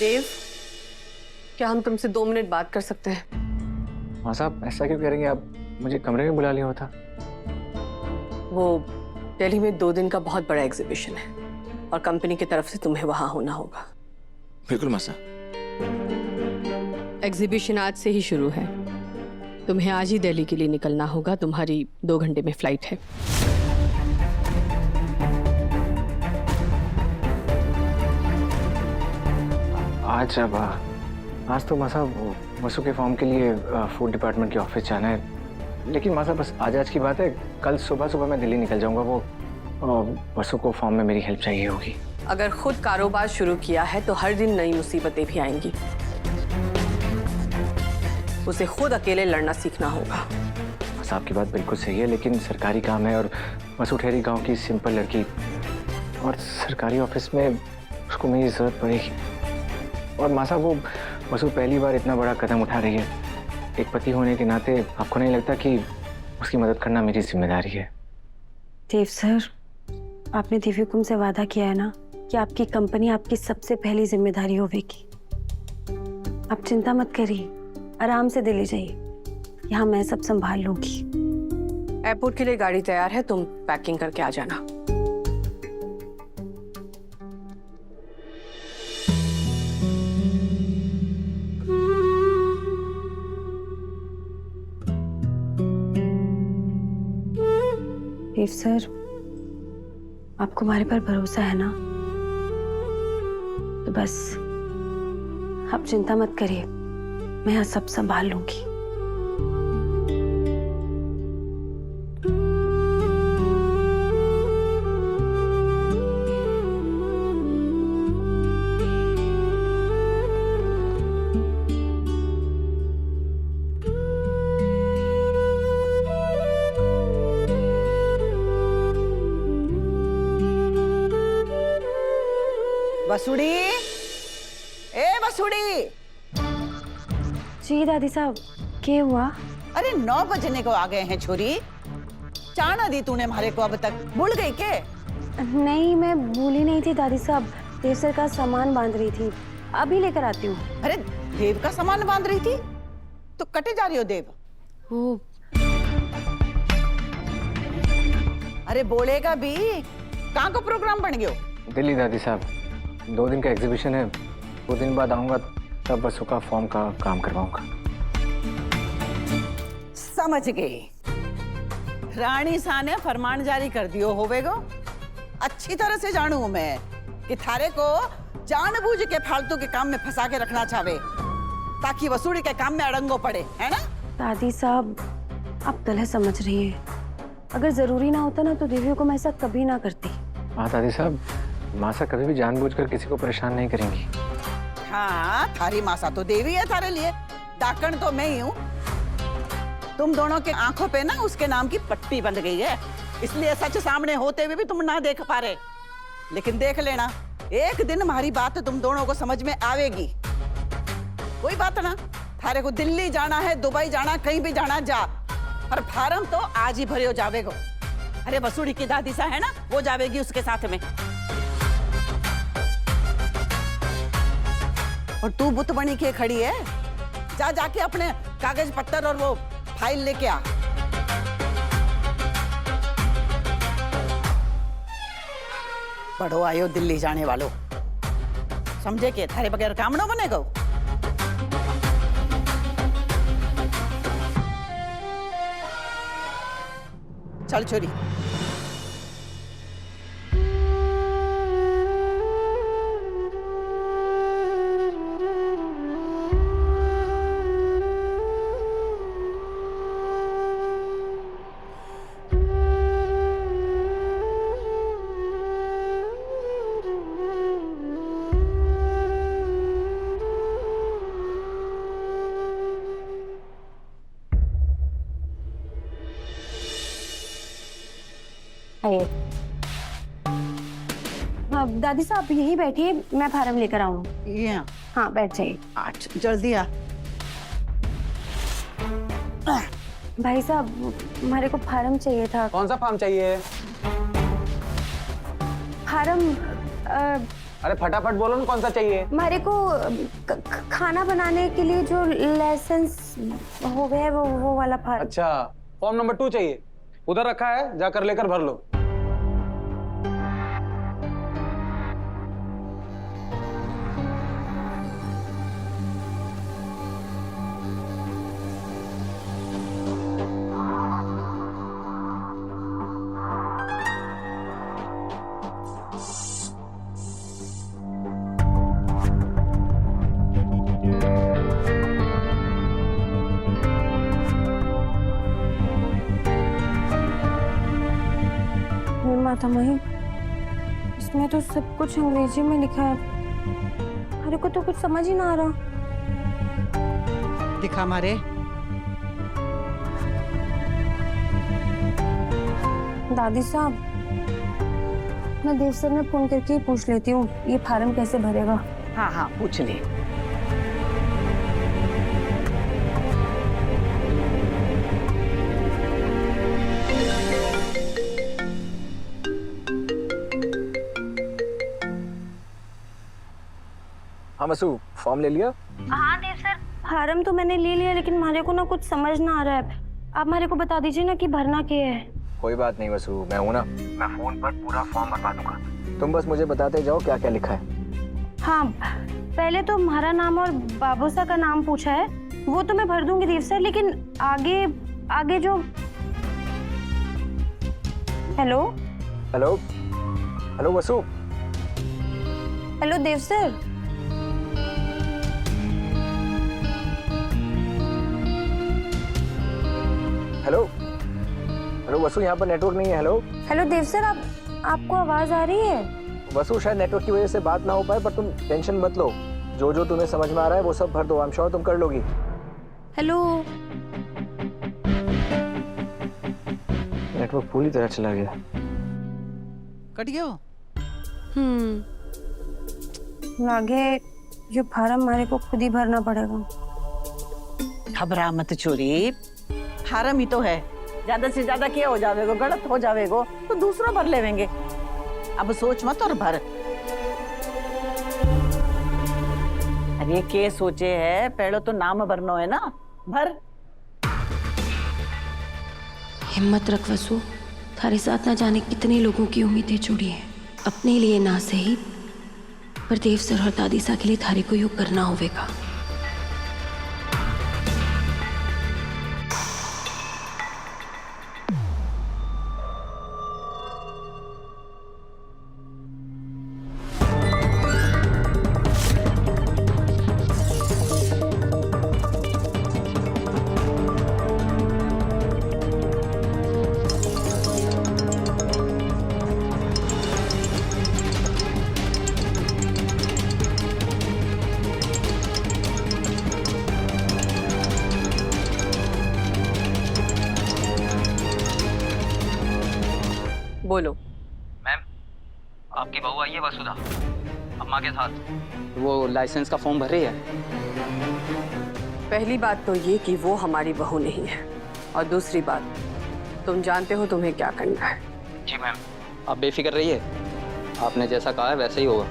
देव, क्या हम तुमसे 2 मिनट बात कर सकते हैं? माँ साहब ऐसा क्यों करेंगे आप? मुझे कमरे में बुला लिया होता। वो दिल्ली में 2 दिन का बहुत बड़ा एग्जीबिशन है और कंपनी की तरफ से तुम्हें वहां होना होगा। बिल्कुल माँ साहब। एग्जीबिशन आज से ही शुरू है। तुम्हें आज ही दिल्ली के लिए निकलना होगा। तुम्हारी 2 घंटे में फ्लाइट है। आज तो माँ साहब वसु के फॉर्म के लिए फूड डिपार्टमेंट के ऑफिस जाना है। लेकिन माँ साहब बस आज की बात है। कल सुबह मैं दिल्ली निकल जाऊंगा। वो वसु को फॉर्म में मेरी हेल्प चाहिए होगी। अगर खुद कारोबार शुरू किया है तो हर दिन नई मुसीबतें भी आएंगी। उसे खुद अकेले लड़ना सीखना होगा। माँ साहब की बात बिल्कुल सही है, लेकिन सरकारी काम है और वसु ठहरी गाँव की सिंपल लड़की, और सरकारी ऑफिस में उसको मेरी जरूरत पड़ेगी। और माँ साहब वो वसु पहली बार इतना बड़ा कदम उठा रही है। एक पति होने के नाते आपको नहीं लगता कि उसकी मदद करना मेरी जिम्मेदारी है? देव सर, आपने दिव्यकुम से वादा किया है ना कि आपकी कंपनी आपकी सबसे पहली जिम्मेदारी होगी। आप चिंता मत करिए, आराम से दिल्ली जाइए। यहाँ मैं सब संभाल लूंगी। एयरपोर्ट के लिए गाड़ी तैयार है, तुम पैकिंग करके आ जाना। देव सर, आपको हमारे पर भरोसा है ना? तो बस आप चिंता मत करिए, मैं यहाँ सब संभाल लूंगी। वसुड़ी, ए वसुड़ी। जी दादी साहब, क्या हुआ? अरे 9 बजने को आ गए हैं छोरी। चाह ना दी तूने हमारे को अब तक? भूल गई के? नहीं, मैं भूली नहीं थी दादी साहब। देव सर का सामान बांध रही थी, अभी लेकर आती हूँ। अरे देव का सामान बांध रही थी तो कटे जा रही हो देव? वो अरे बोलेगा भी। कहाँ को प्रोग्राम बन गयो? दिल्ली दादी साहब, 2 दिन का एग्जीबिशन है। 2 दिन बाद आऊंगा, तब वसु का फॉर्म का काम करवाऊंगा। समझ गई। रानी सा ने फरमान जारी कर दियो होवेगो। अच्छी तरह से जानू हूं मैं कि थारे को जानबूझ के फालतू के काम में फंसा के रखना चाहे ताकि वसूड़ी के काम में अड़ंगो पड़े, है ना? दादी साहब, आप गलत समझ रही हैं। अगर जरूरी ना होता ना तो दिव्य को मैं ऐसा कभी ना करती। हाँ दादी साहब, मासा कभी भी जानबूझकर किसी को परेशान नहीं करेंगी। हाँ, थारी मासा तो देवी है थारे लिए। डाकण तो मैं ही हूँ। तुम दोनों के आंखों पे ना उसके नाम की पट्टी बंध गई है, इसलिए सच सामने होते हुए भी तुम ना देख पा रहे। लेकिन देख लेना, एक दिन हमारी बात तुम दोनों को समझ में आवेगी। कोई बात ना, थारे को दिल्ली जाना है, दुबई जाना, कहीं भी जाना जा, पर फार्म तो आज ही भरे हो जावेगो। अरे वसूड़ी की दादी सा है ना, वो जावेगी उसके साथ में। और तू बुत बनी के खड़ी है, जाके अपने कागज पत्तर और वो फाइल लेके आ। पढ़ो आयो दिल्ली जाने वालों, समझे के थारे बगैर काम ना बनेगा। चल छोरी। आइए। हाँ, दादी साहब यहीं बैठिए, मैं फार्म लेकर आऊंगी। ये हाँ, बैठ जाइए। अच्छा जल्दी आ। भाई साहब, हमारे को फार्म चाहिए था। कौन सा फार्म चाहिए? फार्म अरे फटाफट बोलो ना, कौन सा चाहिए? हमारे को खाना बनाने के लिए जो लाइसेंस हो गया है वो वाला फॉर्म। अच्छा, फॉर्म नंबर 2 चाहिए, उधर रखा है, जाकर लेकर भर लो। माता मही, इसमें तो सब कुछ अंग्रेजी में लिखा है, हमारे को तो कुछ समझ ही ना आ रहा। दिखा मारे। दादी साहब, मैं देव सर में फोन करके ही पूछ लेती हूँ ये फार्म कैसे भरेगा। हाँ हाँ, पूछ ले। हाँ वसु, फॉर्म ले लिया? हाँ देव सर, फार्म तो मैंने ले लिया, लेकिन हमारे को ना कुछ समझ ना आ रहा है। आप हमारे को बता दीजिए ना कि भरना क्या है। कोई बात नहीं वसु, मैं हूं ना, मैं फोन पर पूरा फॉर्म भरवा दूंगा। तुम बस मुझे बताते जाओ क्या क्या लिखा है। हाँ, पहले तो हमारा नाम और बाबूसा का नाम पूछा है, वो तो मैं भर दूंगी देव सर, लेकिन आगे आगे जो। हेलो हेलो हेलो वसु। हेलो देव सर। हेलो हेलो वसु, यहाँ पर नेटवर्क नहीं है। हेलो हेलो देव सर, आपको आवाज आ रही है? वसु, शायद नेटवर्क की वजह से बात ना हो पाए, पर तुम टेंशन मत लो, जो जो तुम्हें समझ में आ रहा है वो सब भर दो। आई एम श्योर तुम कर लोगी। हेलो। नेटवर्क पूरी तरह चला गया। कट गया। आगे जो फार्म हमारे को खुद ही भरना पड़ेगा। घबरा मत छोरी, फार्म ही तो है, ज्यादा से ज्यादा क्या हो जावेगो, गलत हो जावेगो तो दूसरा भर लेवेंगे। अब सोच मत और भर। अरे के सोचे है, पहले तो नाम भरना है ना, भर। हिम्मत रख वसु, थारे साथ ना जाने कितने लोगों की उम्मीदें जुड़ी हैं, अपने लिए ना सही पर देव सर और दादी सा के लिए थारे को योग करना होगा। बोलो। मैम, आपकी बहू आई है वसुधा, अम्मा के साथ। वो लाइसेंस का फॉर्म भर रही है। पहली बात तो ये कि वो हमारी बहू नहीं है, और दूसरी बात, तुम जानते हो तुम्हें क्या करना है। जी मैम। आप बेफिक्र रहिए, आपने जैसा कहा है वैसे ही होगा।